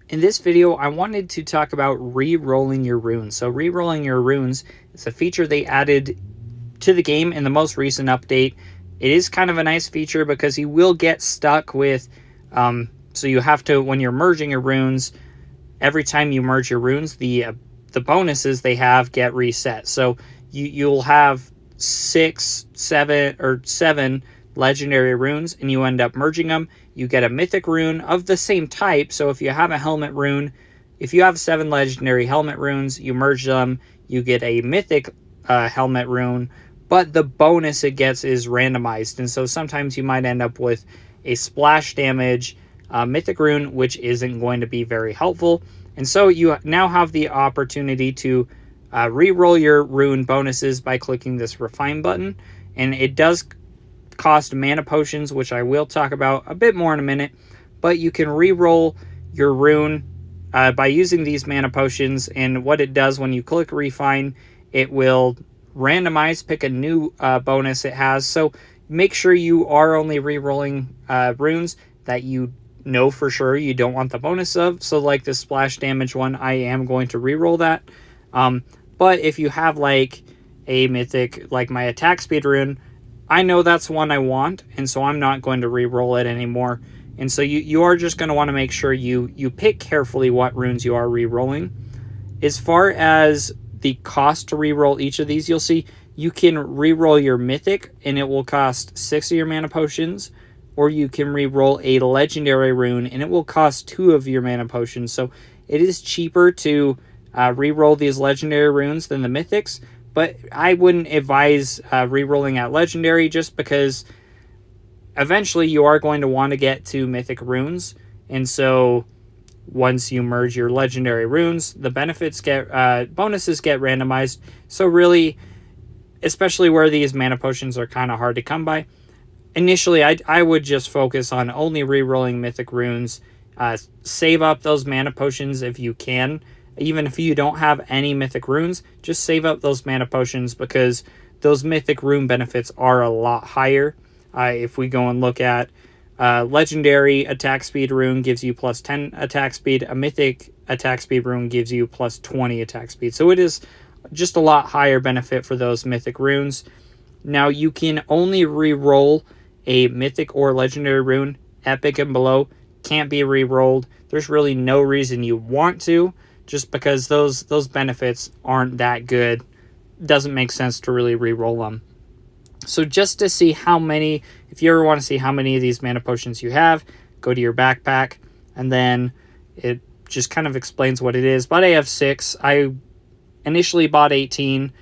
In this video, I wanted to talk about re-rolling your runes. So re-rolling your runes is a feature they added to the game in the most recent update. It is kind of a nice feature because you will get stuck with, so you have to, when you're merging your runes, every time you merge your runes, the bonuses they have get reset. So you'll have 6, 7, or 7 legendary runes, and you end up merging them. You get a mythic rune of the same type. So if you have a helmet rune, if you have 7 legendary helmet runes, you merge them, you get a mythic helmet rune, but the bonus it gets is randomized. And so sometimes you might end up with a splash damage mythic rune, which isn't going to be very helpful. And so you now have the opportunity to re-roll your rune bonuses by clicking this refine button. And it does cost mana potions, which I will talk about a bit more in a minute, but you can re-roll your rune by using these mana potions. And what it does when you click refine, it will randomize, pick a new bonus it has. So make sure you are only re-rolling runes that you know for sure you don't want the bonus of. So like the splash damage one, I am going to re-roll that. But if you have like a mythic, like my attack speed rune, I know that's one I want, and so I'm not going to re-roll it anymore. And so you are just going to want to make sure you pick carefully what runes you are re-rolling. As far as the cost to re-roll each of these, you'll see you can re-roll your mythic, and it will cost 6 of your mana potions, or you can re-roll a legendary rune, and it will cost 2 of your mana potions. So it is cheaper to re-roll these legendary runes than the mythics, but I wouldn't advise re-rolling at legendary just because eventually you are going to want to get to mythic runes. And so once you merge your legendary runes, the benefits get bonuses get randomized. So really, especially where these mana potions are kind of hard to come by, initially I would just focus on only re-rolling mythic runes. Save up those mana potions if you can. Even if you don't have any mythic runes, just save up those mana potions because those mythic rune benefits are a lot higher. If we go and look at legendary attack speed rune gives you plus 10 attack speed. A mythic attack speed rune gives you plus 20 attack speed. So it is just a lot higher benefit for those mythic runes. Now you can only re-roll a mythic or legendary rune. Epic and below can't be re-rolled. There's really no reason you want to, just because those benefits aren't that good. Doesn't make sense to really re-roll them. So just to see how many, if you ever want to see how many of these mana potions you have, go to your backpack, and then it just kind of explains what it is. But I have 6. I initially bought 18,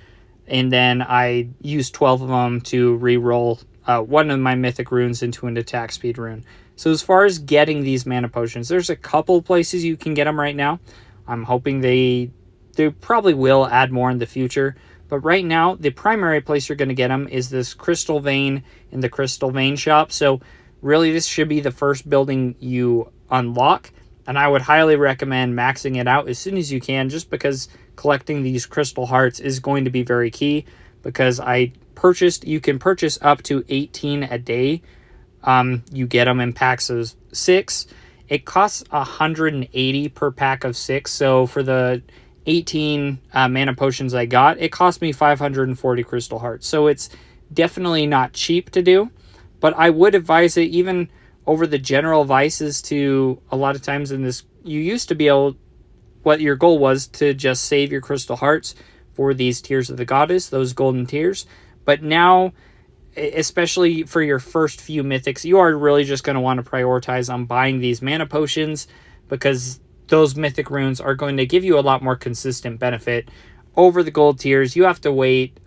and then I used 12 of them to re-roll one of my mythic runes into an attack speed rune. So as far as getting these mana potions, there's a couple places you can get them right now. I'm hoping they probably will add more in the future. But right now, the primary place you're going to get them is this Crystal Vein in the Crystal Vein shop. So really, this should be the first building you unlock. And I would highly recommend maxing it out as soon as you can, just because collecting these crystal hearts is going to be very key. Because you can purchase up to 18 a day. You get them in packs of 6. It costs 180 per pack of 6. So for the 18 mana potions I got, it cost me 540 crystal hearts. So it's definitely not cheap to do. But I would advise it even over the general vices to, a lot of times in this, you used to be able, what your goal was to just save your crystal hearts for these Tears of the Goddess, those golden tears. But now, especially for your first few mythics, you are really just going to want to prioritize on buying these mana potions, because those mythic runes are going to give you a lot more consistent benefit over the gold tiers. You have to wait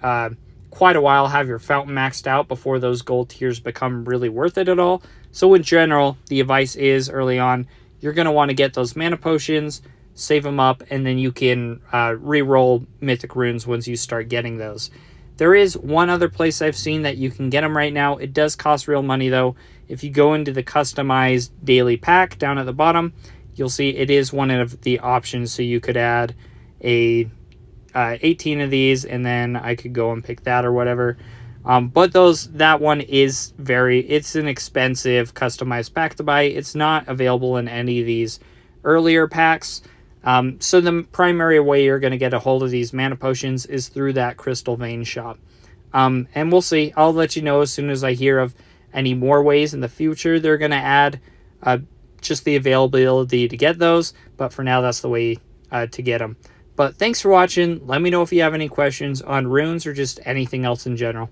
quite a while, have your fountain maxed out before those gold tiers become really worth it at all. So in general, the advice is early on, you're going to want to get those mana potions, save them up, and then you can re-roll mythic runes once you start getting those. There is one other place I've seen that you can get them right now. It does cost real money though. If you go into the customized daily pack down at the bottom, you'll see it is one of the options. So you could add a 18 of these, and then I could go and pick that or whatever. But that one is it's an expensive customized pack to buy. It's not available in any of these earlier packs. So the primary way you're going to get a hold of these mana potions is through that Crystal Vein shop. And we'll see. I'll let you know as soon as I hear of any more ways in the future they're going to add just the availability to get those. But for now, that's the way to get them. But thanks for watching. Let me know if you have any questions on runes or just anything else in general.